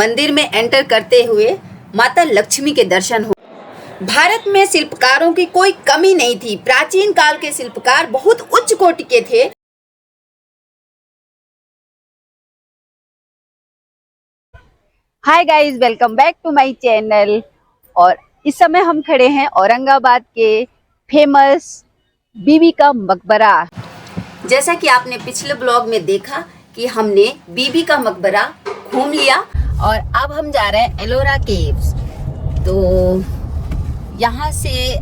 मंदिर में एंटर करते हुए माता लक्ष्मी के दर्शन हो। भारत में शिल्पकारों की कोई कमी नहीं थी। प्राचीन काल के शिल्पकार बहुत उच्च कोटि के थे। Hi guys, welcome back to my channel. और इस समय हम खड़े हैं औरंगाबाद के फेमस बीबी का मकबरा। जैसा कि आपने पिछले ब्लॉग में देखा कि हमने बीबी का मकबरा घूम लिया और अब हम जा रहे हैं एलोरा केव्स। तो यहाँ से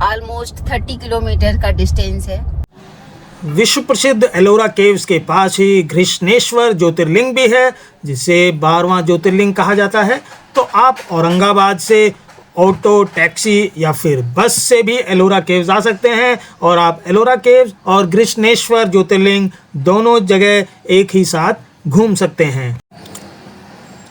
ऑलमोस्ट 30 किलोमीटर का डिस्टेंस है। विश्व प्रसिद्ध एलोरा केव्स के पास ही घृष्णेश्वर ज्योतिर्लिंग भी है, जिसे 12वां ज्योतिर्लिंग कहा जाता है। तो आप औरंगाबाद से ऑटो, टैक्सी या फिर बस से भी एलोरा केव्स आ सकते हैं और आप एलोरा केव्स और घृष्णेश्वर ज्योतिर्लिंग दोनों जगह एक ही साथ घूम सकते हैं।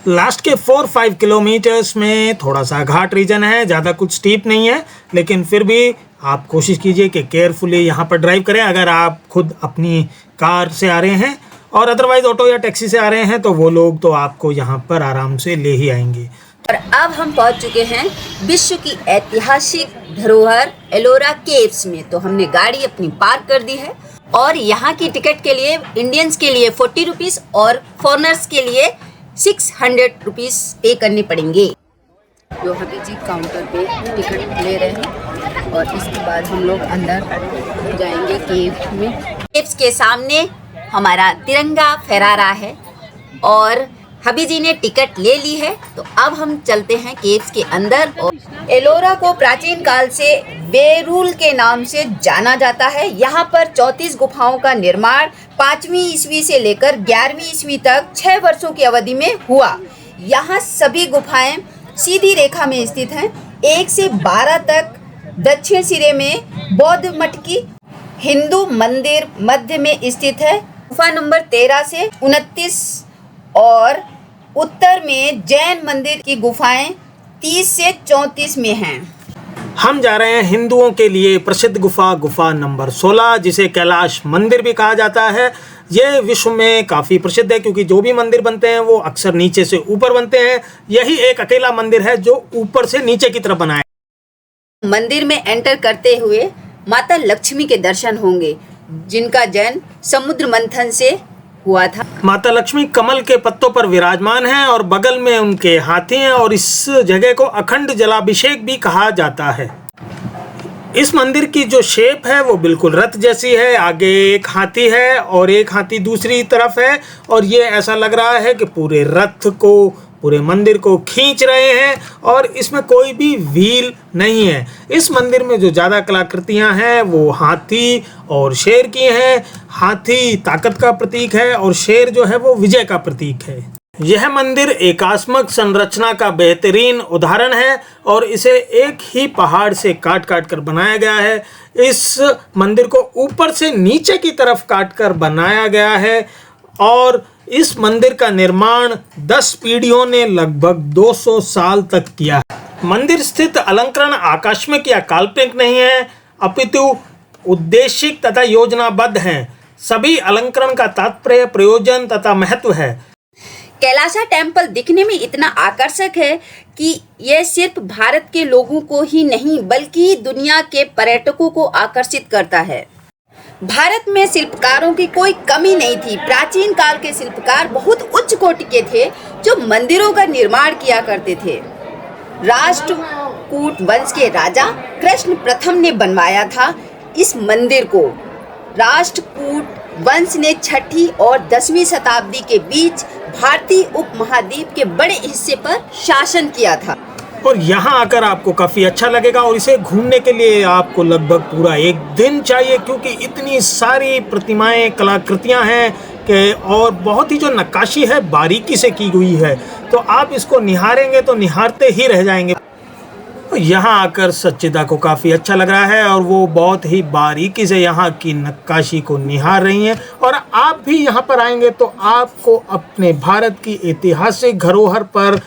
लास्ट के 4-5 किलोमीटर्स में थोड़ा सा घाट रीजन है, ज़्यादा कुछ स्टीप नहीं है, लेकिन फिर भी आप कोशिश कीजिए कि केयरफुली यहाँ पर ड्राइव करें। अगर आप खुद अपनी कार से आ रहे हैं और अदरवाइज ऑटो या टैक्सी से आ रहे हैं तो वो लोग तो आपको यहाँ पर आराम से ले ही आएंगे। और अब हम पहुँच चुके हैं विश्व की ऐतिहासिक धरोहर एलोरा केव्स में। तो हमने गाड़ी अपनी पार्क कर दी है और यहाँ की टिकट के लिए इंडियंस के लिए 40 रुपीज़ और फॉरनर्स के लिए 600 रुपीज़ पे करने पड़ेंगे। जो हबी जी काउंटर पे टिकट ले रहे हैं और इसके बाद हम लोग अंदर जाएंगे केव में। केव्स के सामने हमारा तिरंगा फहरा रहा है और हबी जी ने टिकट ले ली है। तो अब हम चलते हैं केव्स के अंदर। और एलोरा को प्राचीन काल से बेरुल के नाम से जाना जाता है। यहाँ पर 34 गुफाओं का निर्माण 5वीं ईस्वी से लेकर 11वीं ईस्वी तक 6 वर्षों की अवधि में हुआ। यहाँ सभी गुफाएं सीधी रेखा में स्थित हैं। 1 से 12 तक दक्षिण सिरे में बौद्ध मठ की हिंदू मंदिर मध्य में स्थित है। गुफा नंबर 13 से 29 और उत्तर में जैन मंदिर की गुफाएं 30 से 34 में हैं। हम जा रहे हैं हिंदुओं के लिए प्रसिद्ध गुफा नंबर 16, जिसे कैलाश मंदिर भी कहा जाता है। ये विश्व में काफ़ी प्रसिद्ध है क्योंकि जो भी मंदिर बनते हैं वो अक्सर नीचे से ऊपर बनते हैं। यही एक अकेला मंदिर है जो ऊपर से नीचे की तरफ बना है। मंदिर में एंटर करते हुए माता लक्ष्मी के दर्शन होंगे, जिनका जन्म समुद्र मंथन से हुआ था। माता लक्ष्मी कमल के पत्तों पर विराजमान हैं और बगल में उनके हाथी हैं और इस जगह को अखंड जलाभिषेक भी कहा जाता है। इस मंदिर की जो शेप है वो बिल्कुल रथ जैसी है। आगे एक हाथी है और एक हाथी दूसरी तरफ है और ये ऐसा लग रहा है कि पूरे रथ को, पूरे मंदिर को खींच रहे हैं और इसमें कोई भी व्हील नहीं है। इस मंदिर में जो ज़्यादा कलाकृतियां हैं वो हाथी और शेर की हैं। हाथी ताकत का प्रतीक है और शेर जो है वो विजय का प्रतीक है। यह मंदिर एकात्मक संरचना का बेहतरीन उदाहरण है और इसे एक ही पहाड़ से काट काट कर बनाया गया है। इस मंदिर को ऊपर से नीचे की तरफ काट कर बनाया गया है और इस मंदिर का निर्माण 10 पीढ़ियों ने लगभग 200 साल तक किया है। मंदिर स्थित अलंकरण आकस्मिक या काल्पनिक नहीं है, अपितु उद्देशिक तथा योजनाबद्ध हैं। सभी अलंकरण का तात्पर्य, प्रयोजन तथा महत्व है। कैलासा टेम्पल दिखने में इतना आकर्षक है कि यह सिर्फ भारत के लोगों को ही नहीं बल्कि दुनिया के पर्यटकों को आकर्षित करता है। भारत में शिल्पकारों की कोई कमी नहीं थी। प्राचीन काल के शिल्पकार बहुत उच्च कोटि के थे जो मंदिरों का निर्माण किया करते थे। राष्ट्रकूट वंश के राजा कृष्ण प्रथम ने बनवाया था इस मंदिर को। राष्ट्रकूट वंश ने 6वीं और 10वीं शताब्दी के बीच भारतीय उपमहाद्वीप के बड़े हिस्से पर शासन किया था। और यहाँ आकर आपको काफ़ी अच्छा लगेगा और इसे घूमने के लिए आपको लगभग पूरा एक दिन चाहिए क्योंकि इतनी सारी प्रतिमाएं, कलाकृतियाँ हैं कि और बहुत ही जो नक्काशी है बारीकी से की हुई है। तो आप इसको निहारेंगे तो निहारते ही रह जाएंगे। यहाँ आकर सच्चिदा को काफ़ी अच्छा लग रहा है और वो बहुत ही बारीकी से यहाँ की नक्काशी को निहार रही हैं। और आप भी यहाँ पर आएंगे तो आपको अपने भारत की ऐतिहासिक धरोहर पर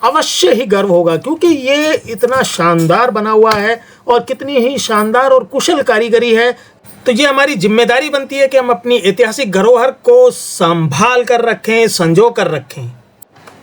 अवश्य ही गर्व होगा क्योंकि ये इतना शानदार बना हुआ है और कितनी ही शानदार और कुशल कारीगरी है। तो ये हमारी जिम्मेदारी बनती है कि हम अपनी ऐतिहासिक धरोहर को संभाल कर रखें, संजो कर रखें।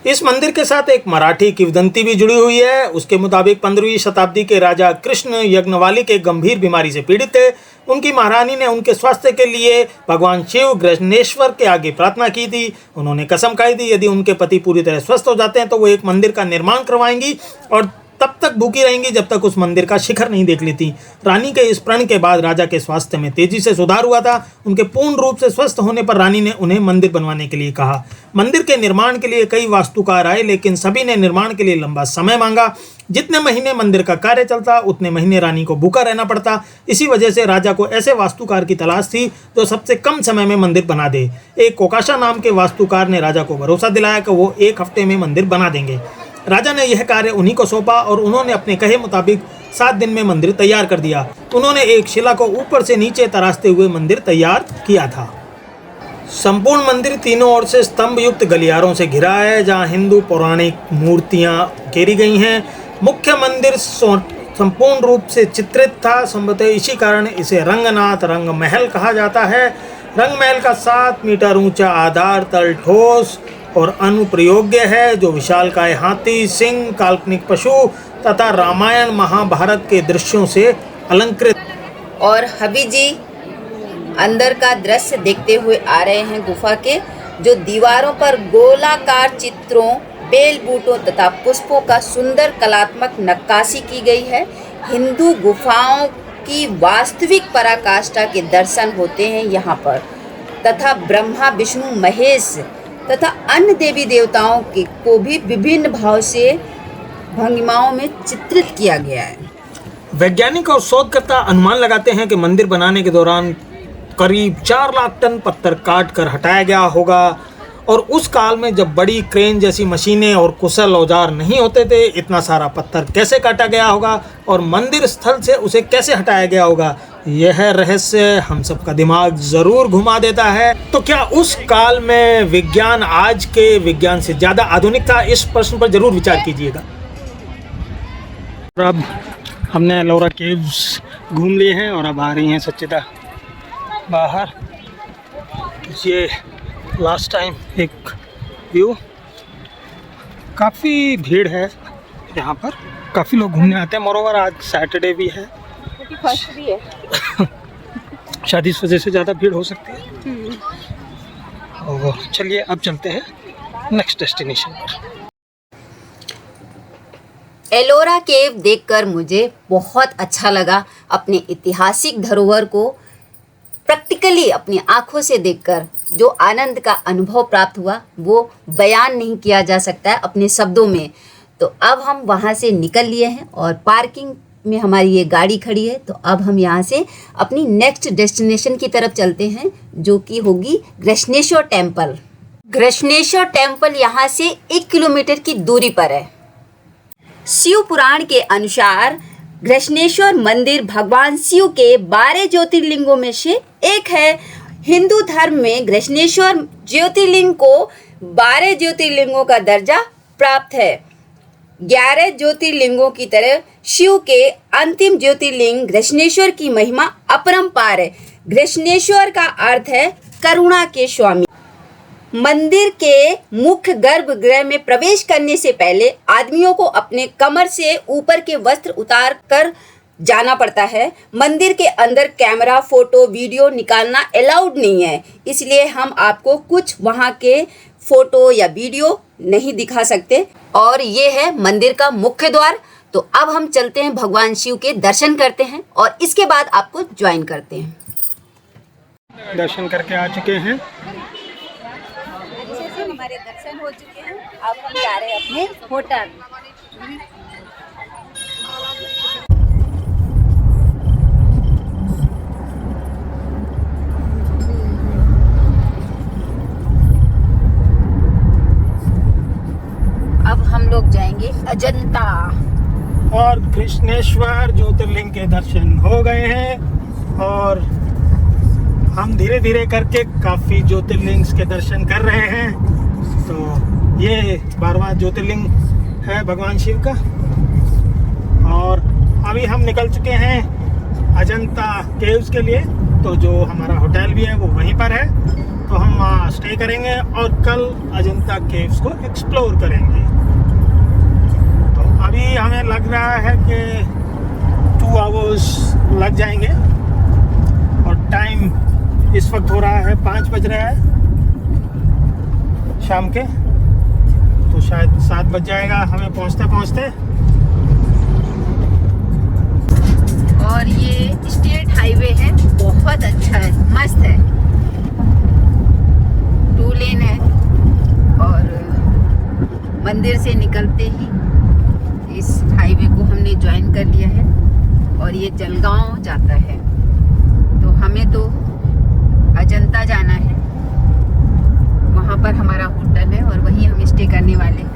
इस मंदिर के साथ एक मराठी किंवदंती भी जुड़ी हुई है। उसके मुताबिक 15वीं शताब्दी के राजा कृष्ण यज्ञवालिक एक गंभीर बीमारी से पीड़ित थे। उनकी महारानी ने उनके स्वास्थ्य के लिए भगवान शिव गृष्णेश्वर के आगे प्रार्थना की थी। उन्होंने कसम खाई थी यदि उनके पति पूरी तरह स्वस्थ हो जाते हैं तो वो एक मंदिर का निर्माण करवाएंगी और तब तक भूखी रहेंगी जब तक उस मंदिर का शिखर नहीं देख लेती। रानी के इस प्रण के बाद राजा के स्वास्थ्य में तेजी से सुधार हुआ था। उनके पूर्ण रूप से स्वस्थ होने पर रानी ने उन्हें मंदिर बनवाने के लिए कहा। मंदिर के निर्माण के लिए कई वास्तुकार आए, लेकिन सभी ने निर्माण के लिए लंबा समय मांगा। जितने महीने मंदिर का कार्य चलता उतने महीने रानी को भूखा रहना पड़ता। इसी वजह से राजा को ऐसे वास्तुकार की तलाश थी जो सबसे कम समय में मंदिर बना दे। एक कोकाशा नाम के वास्तुकार ने राजा को भरोसा दिलाया कि वो 1 हफ्ते में मंदिर बना देंगे। राजा ने यह कार्य उन्हीं को सौंपा और उन्होंने अपने कहे मुताबिक 7 दिन में मंदिर तैयार कर दिया। उन्होंने एक शिला को ऊपर से नीचे तराशते हुए मंदिर तैयार किया था। संपूर्ण मंदिर तीनों ओर से स्तंभ युक्त गलियारों से घिरा है, जहां हिंदू पौराणिक मूर्तियां घेरी गई हैं। मुख्य मंदिर संपूर्ण रूप से चित्रित था। संभवतः इसी कारण इसे रंगनाथ रंग महल कहा जाता है। रंग महल का 7 मीटर ऊंचा आधार तल ठोस और अनुप्रयोग्य है, जो विशालकाय हाथी, सिंह, काल्पनिक पशु तथा रामायण महाभारत के दृश्यों से अलंकृत। और हबी जी अंदर का दृश्य देखते हुए आ रहे हैं गुफा के, जो दीवारों पर गोलाकार चित्रों, बेल बूटों तथा पुष्पों का सुंदर कलात्मक नक्काशी की गई है। हिंदू गुफाओं की वास्तविक पराकाष्ठा के दर्शन होते हैं यहाँ पर, तथा ब्रह्मा, विष्णु, महेश तथा अन्य देवी देवताओं को भी विभिन्न भाव से भंगिमाओं में चित्रित किया गया है। वैज्ञानिक और शोधकर्ता अनुमान लगाते हैं कि मंदिर बनाने के दौरान करीब 4 लाख टन पत्थर काट कर हटाया गया होगा, और उस काल में जब बड़ी क्रेन जैसी मशीनें और कुशल औजार नहीं होते थे, इतना सारा पत्थर कैसे काटा गया होगा और मंदिर स्थल से उसे कैसे हटाया गया होगा, यह रहस्य हम सबका दिमाग ज़रूर घुमा देता है। तो क्या उस काल में विज्ञान आज के विज्ञान से ज़्यादा आधुनिक था? इस प्रश्न पर ज़रूर विचार कीजिएगा। अब हमने एलोरा केव्स घूम लिए हैं और अब आ रही हैं सच्चिदा बाहर। ये लास्ट टाइम एक व्यू, काफ़ी भीड़ है यहाँ पर, काफ़ी लोग घूमने आते हैं। मोरोवर आज सैटरडे भी है, फर्स्ट भी है। शायद इस वजह से ज़्यादा भीड़ हो सकती है। और चलिए अब चलते हैं नेक्स्ट डेस्टिनेशन पर। एलोरा केव देखकर मुझे बहुत अच्छा लगा। अपने ऐतिहासिक धरोहर को प्रैक्टिकली अपनी आंखों से देखकर जो आनंद का अनुभव प्राप्त हुआ वो बयान नहीं किया जा सकता है अपने शब्दों में। तो अब हम वहाँ से निकल लिए हैं और पार्किंग में हमारी ये गाड़ी खड़ी है। तो अब हम यहाँ से अपनी नेक्स्ट डेस्टिनेशन की तरफ चलते हैं, जो कि होगी गृष्णेश्वर टेम्पल। गृष्णेश्वर टेम्पल यहाँ से 1 किलोमीटर की दूरी पर है। शिव पुराण के अनुसार गृष्णेश्वर मंदिर भगवान शिव के 12 ज्योतिर्लिंगों में से एक है। हिंदू धर्म में गृष्णेश्वर ज्योतिर्लिंग को 12 ज्योतिर्लिंगों का दर्जा प्राप्त है। 11 ज्योतिर्लिंगों की तरह शिव के अंतिम ज्योतिर्लिंग गृष्णेश्वर की महिमा अपरंपार है। गृष्णेश्वर का अर्थ है करुणा के स्वामी। मंदिर के मुख्य गर्भगृह में प्रवेश करने से पहले आदमियों को अपने कमर से ऊपर के वस्त्र उतार कर जाना पड़ता है। मंदिर के अंदर कैमरा, फोटो, वीडियो निकालना अलाउड नहीं है, इसलिए हम आपको कुछ वहाँ के फोटो या वीडियो नहीं दिखा सकते। और ये है मंदिर का मुख्य द्वार। तो अब हम चलते हैं, भगवान शिव के दर्शन करते हैं और इसके बाद आपको ज्वाइन करते हैं। दर्शन करके आ चुके हैं, अच्छे से हमारे दर्शन हो चुके हैं। अब हम जा रहे हैं अपने होटल। अब हम लोग जाएंगे अजंता। और गृष्णेश्वर ज्योतिर्लिंग के दर्शन हो गए हैं और हम धीरे धीरे करके काफ़ी ज्योतिर्लिंग्स के दर्शन कर रहे हैं। तो ये 12वां ज्योतिर्लिंग है भगवान शिव का। और अभी हम निकल चुके हैं अजंता केव्स के लिए। तो जो हमारा होटल भी है वो वहीं पर है। तो हम वहाँ स्टे करेंगे और कल अजंता केव्स को एक्सप्लोर करेंगे। तो अभी हमें लग रहा है कि 2 आवर्स लग जाएंगे और टाइम इस वक्त हो रहा है 5 बज रहा है शाम के, तो शायद 7 बज जाएगा हमें पहुँचते पहुँचते। और ये स्टेट हाईवे है, बहुत अच्छा है, मस्त है, 2 लेन है। और मंदिर से निकलते ही इस हाईवे को हमने ज्वाइन कर लिया है और ये जलगांव जाता है। तो हमें तो अजंता जाना है, वहाँ पर हमारा होटल है और वहीं हम स्टे करने वाले हैं।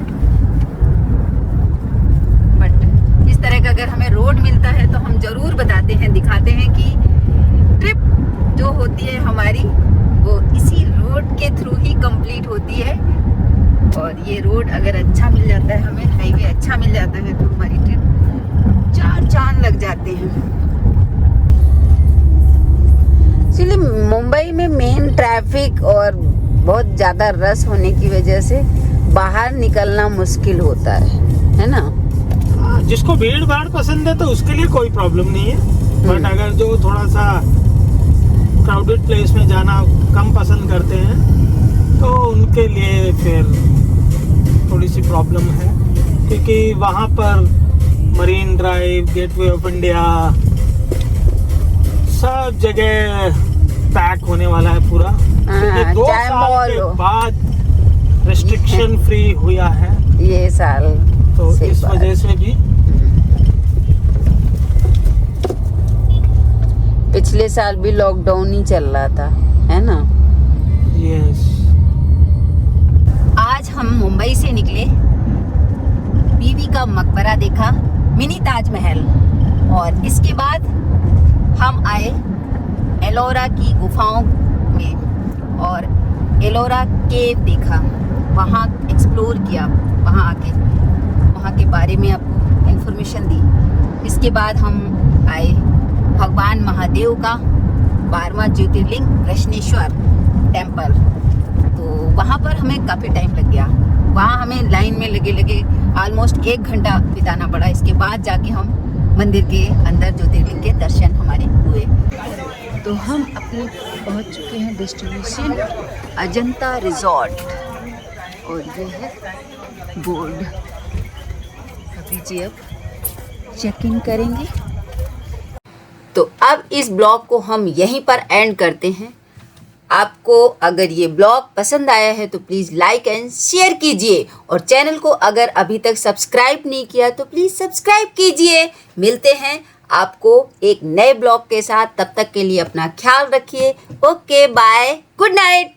बट इस तरह का अगर हमें रोड मिलता है तो हम ज़रूर बताते हैं, दिखाते हैं कि ट्रिप जो होती है हमारी वो इसी रोड के थ्रू ही कंप्लीट होती है। और ये रोड अगर अच्छा मिल जाता है हमें, हाईवे अच्छा मिल जाता है, तो हमारी ट्रिप 4 चांद लग जाते हैं। इसलिए मुंबई में मेन ट्रैफिक और बहुत ज़्यादा रश होने की वजह से बाहर निकलना मुश्किल होता है ना। जिसको भीड़ भाड़ पसंद है तो उसके लिए कोई प्रॉब्लम नहीं है, बट अगर जो थोड़ा सा क्राउडेड प्लेस में जाना कम पसंद करते हैं तो उनके लिए फिर थोड़ी सी प्रॉब्लम है, क्योंकि वहाँ पर marine drive, gateway of India, सब जगह पैक होने वाला है पूरा। क्योंकि 2 साल के बाद रेस्ट्रिक्शन फ्री हुआ है ये साल, तो इस वजह से भी। पिछले साल भी लॉकडाउन ही चल रहा था, है ना। यस। आज हम मुंबई से निकले, बीवी का मकबरा देखा, मिनी ताजमहल, और इसके बाद हम आए एलोरा की गुफाओं में और एलोरा केव देखा, वहाँ एक्सप्लोर किया, वहाँ आके वहाँ के बारे में आपको इन्फॉर्मेशन दी। इसके बाद हम आए भगवान महादेव का 12वां ज्योतिर्लिंग कृष्णेश्वर टेम्पल। तो वहाँ पर हमें काफ़ी टाइम लग गया, वहाँ हमें लाइन में लगे ऑलमोस्ट 1 घंटा बिताना पड़ा। इसके बाद जाके हम मंदिर के अंदर ज्योतिर्लिंग के दर्शन हमारे हुए। तो हम अपने पहुँच चुके हैं डेस्टिनेशन अजंता रिजॉर्ट, और ये है बोर्ड। अभी जी अब चेक इन करेंगे। तो अब इस ब्लॉग को हम यहीं पर एंड करते हैं। आपको अगर ये ब्लॉग पसंद आया है तो प्लीज़ लाइक एंड शेयर कीजिए, और चैनल को अगर अभी तक सब्सक्राइब नहीं किया तो प्लीज़ सब्सक्राइब कीजिए। मिलते हैं आपको एक नए ब्लॉग के साथ, तब तक के लिए अपना ख्याल रखिए। Okay, bye, good night.